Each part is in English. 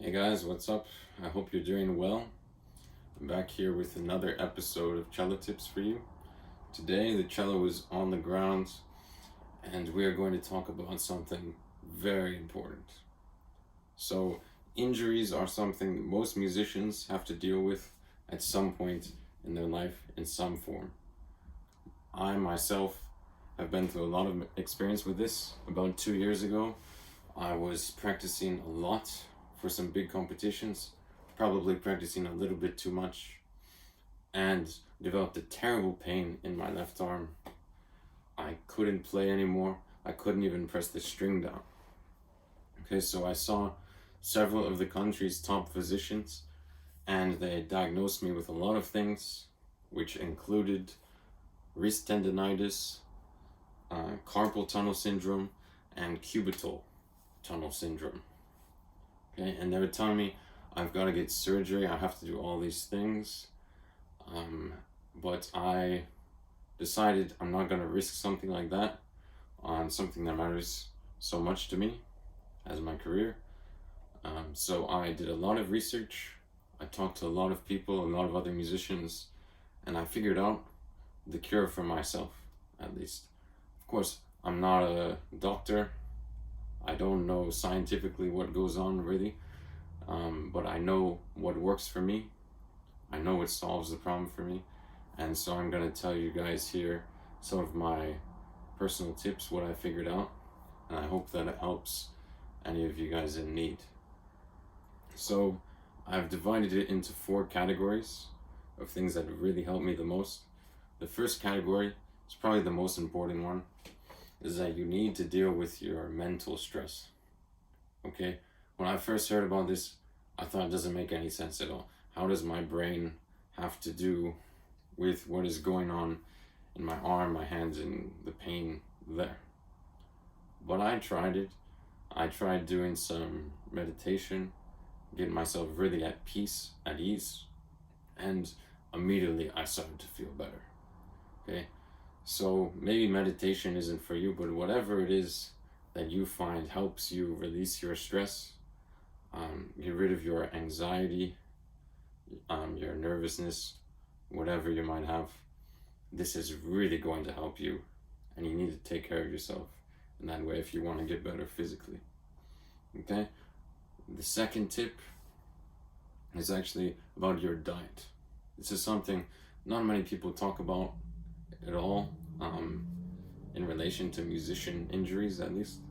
Hey guys, what's up? I hope you're doing well. I'm back here with another episode of Cello Tips for you. Today the cello is on the ground and we are going to talk about something very important. So, injuries are something that most musicians have to deal with at some point in their life in some form. I myself have been through a lot of experience with this. About 2 years ago, I was practicing a lot for some big competitions, probably practicing a little bit too much, and developed a terrible pain in my left arm. I couldn't play anymore. I couldn't even press the string down. Okay, so I saw several of the country's top physicians, and they diagnosed me with a lot of things, which included wrist tendonitis, carpal tunnel syndrome, and cubital tunnel syndrome. Okay, and they were telling me I've got to get surgery, I have to do all these things, but I decided I'm not going to risk something like that on something that matters so much to me as my career. So I did a lot of research, I talked to a lot of people, a lot of other musicians, and I figured out the cure for myself, at least. Of course, I'm not a doctor. I don't know scientifically what goes on really, but I know what works for me. I know what solves the problem for me, and so I'm going to tell you guys here some of my personal tips, what I figured out, and I hope that it helps any of you guys in need. So I've divided it into 4 categories of things that really help me the most. The first category is probably the most important one, is that you need to deal with your mental stress. Okay, when I first heard about this, I thought it doesn't make any sense at all. How does my brain have to do with what is going on in my arm, my hands, and the pain there? But I tried it. I tried doing some meditation, getting myself really at peace, at ease, and immediately I started to feel better. Okay, so maybe meditation isn't for you, but whatever it is that you find helps you release your stress, get rid of your anxiety, your nervousness, whatever you might have, this is really going to help you, and you need to take care of yourself in that way if you want to get better physically. Okay, the second tip is actually about your diet. This is something not many people talk about at all, in relation to musician injuries at least,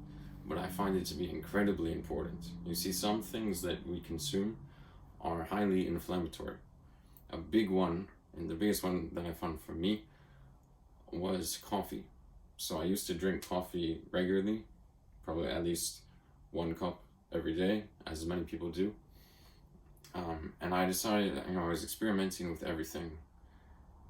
but I find it to be incredibly important. You see, some things that we consume are highly inflammatory. A big one, and the biggest one that I found for me, was coffee. So I used to drink coffee regularly, probably at least 1 cup every day, as many people do. And I decided, I was experimenting with everything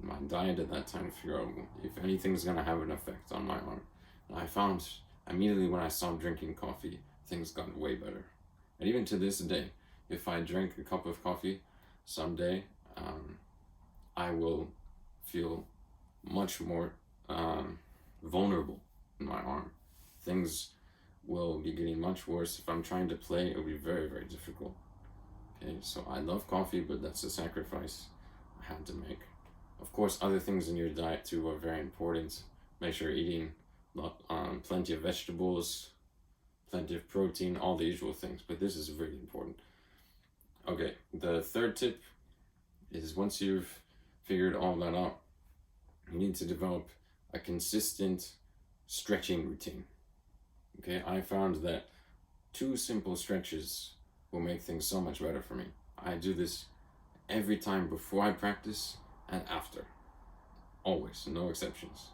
in my diet at that time to figure out if anything's going to have an effect on my arm. And I found immediately when I stopped drinking coffee, things got way better. And even to this day, if I drink a cup of coffee someday, I will feel much more vulnerable in my arm. Things will be getting much worse. If I'm trying to play, it will be very, very difficult. Okay, so I love coffee, but that's a sacrifice I had to make. Of course, other things in your diet too are very important. Make sure you're eating plenty of vegetables, plenty of protein, all the usual things, but this is really important. Okay, the third tip is, once you've figured all that out, you need to develop a consistent stretching routine. Okay, I found that 2 simple stretches will make things so much better for me. I do this every time before I practice and after. Always, no exceptions.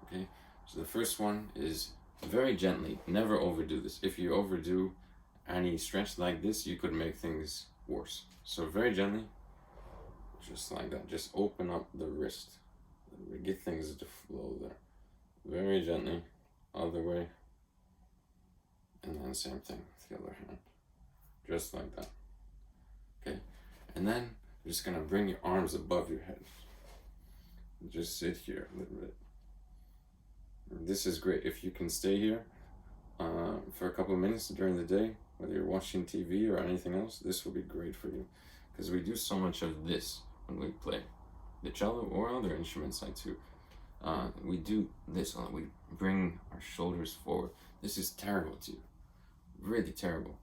Okay, so the first one is very gently, never overdo this. If you overdo any stretch like this, you could make things worse. So very gently, just like that, just open up the wrist, get things to flow there. Very gently, other way, and then same thing with the other hand, just like that. Okay, and then you're just gonna bring your arms above your head. Just sit here a little bit. This is great if you can stay here for a couple of minutes during the day whether you're watching TV or anything else, this will be great for you, because we do so much of this when we play the cello or other instruments like too. We do this, we bring our shoulders forward. This is terrible to you, really terrible,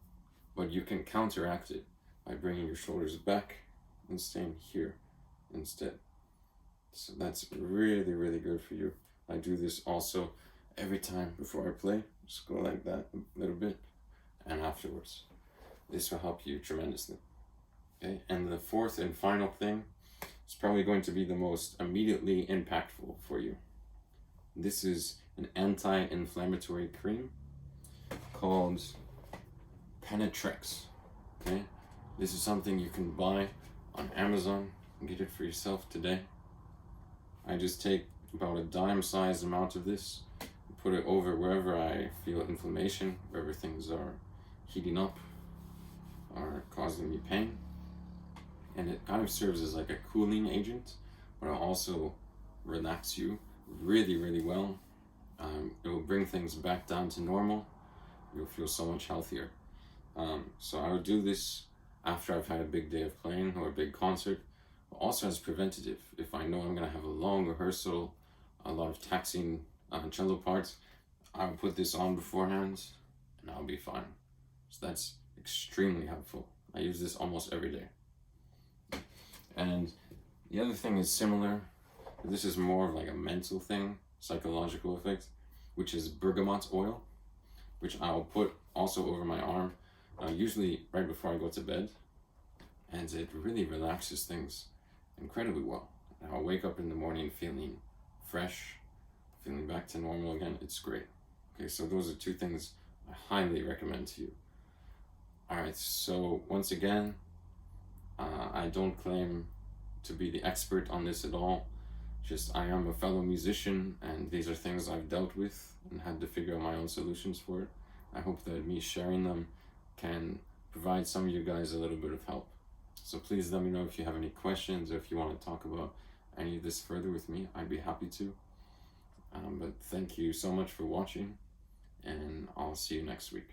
but you can counteract it by bringing your shoulders back and staying here instead. So that's really, really good for you. I do this also every time before I play. Just go like that a little bit, and afterwards. This will help you tremendously. Okay, and the fourth and final thing is probably going to be the most immediately impactful for you. This is an anti-inflammatory cream called Penetrex. Okay, this is something you can buy on Amazon and get it for yourself today. I just take about a dime-sized amount of this, put it over wherever I feel inflammation, wherever things are heating up or causing me pain. And it kind of serves as like a cooling agent, but it'll also relax you really, really well. It will bring things back down to normal. You'll feel so much healthier. So I would do this after I've had a big day of playing or a big concert, but also as preventative. If I know I'm going to have a long rehearsal, a lot of taxing cello parts, I'll put this on beforehand and I'll be fine. So that's extremely helpful. I use this almost every day. And the other thing is similar. This is more of like a mental thing, psychological effect, which is bergamot oil, which I'll put also over my arm, usually right before I go to bed. And it really relaxes things incredibly well. And I'll wake up in the morning feeling fresh, feeling back to normal again. It's great. Okay, so those are two things I highly recommend to you. Alright, so once again, I don't claim to be the expert on this at all. Just I am a fellow musician, and these are things I've dealt with and had to figure out my own solutions for it. I hope that me sharing them can provide some of you guys a little bit of help. So please let me know if you have any questions or if you want to talk about any of this further with me. I'd be happy to. But thank you so much for watching, and I'll see you next week.